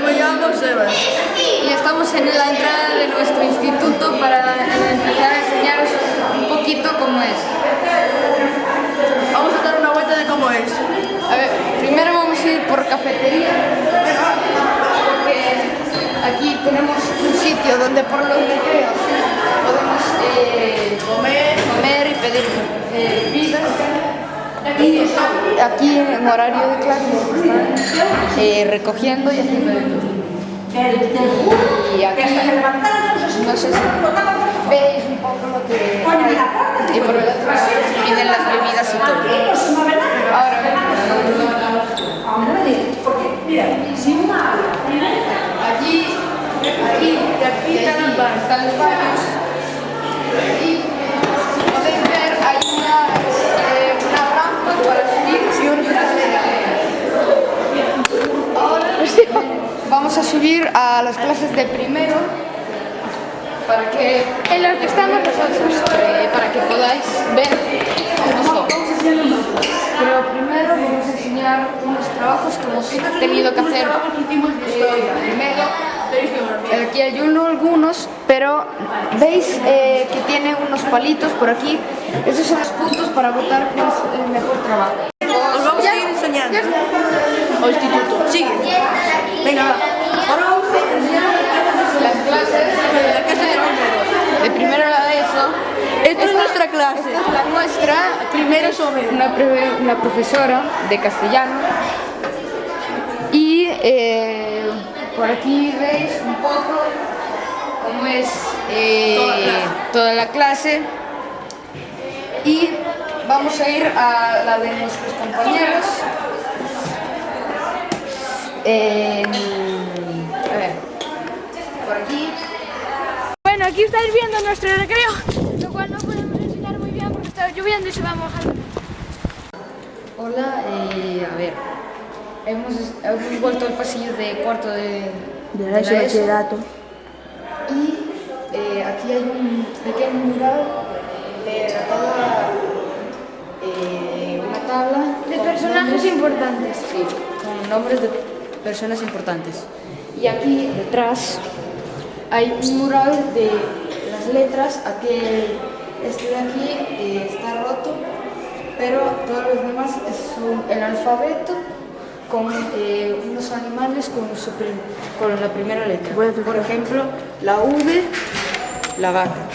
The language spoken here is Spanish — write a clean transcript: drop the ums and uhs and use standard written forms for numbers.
Yo me llamo Sebas y estamos en la entrada de nuestro instituto para empezar a enseñaros un poquito cómo es. Vamos a dar una vuelta de cómo es. A ver, primero vamos a ir por cafetería, porque aquí tenemos un sitio donde por los recreos podemos comer y pedir bebidas. Y aquí en horario de clase están recogiendo y haciendo de todo. Y aquí, no sé si veis un poco lo que hay. Y por el otro lado piden las bebidas y todo. Ahora aquí están los baños. Y si podéis ver, hay una rampa para subir. Ahora vamos a subir a las clases de primero para que en lo que estamos nosotros, para que podáis ver cómo somos. Pero primero vamos a enseñar unos trabajos que hemos tenido que hacer primero. Aquí hay algunos, pero veis que tiene unos palitos por aquí. Esos son los puntos para votar cuál es el mejor trabajo. Os vamos a ir enseñando. O instituto. Sigue. Venga, va. Ahora vamos a enseñar Las clases la clase de primero a la de eso. Esta es nuestra clase. Esta es la nuestra. Primero sobre Una profesora de castellano. Y por aquí veis un poco cómo es toda la clase. Y vamos a ir a la de nuestros compañeros. A ver, por aquí. Bueno, aquí estáis viendo nuestro recreo, lo cual no podemos enseñar muy bien porque está lloviendo y se va mojando. Hola, a ver, hemos vuelto al pasillo de cuarto de la ESO. Y aquí hay un pequeño mural de una tabla De personajes importantes. Sí, con nombres de personas importantes. Y aquí detrás hay un mural de las letras. Este de aquí está roto, pero todos los demás son el alfabeto con unos animales con la primera letra. Por ejemplo, la V, la vaca.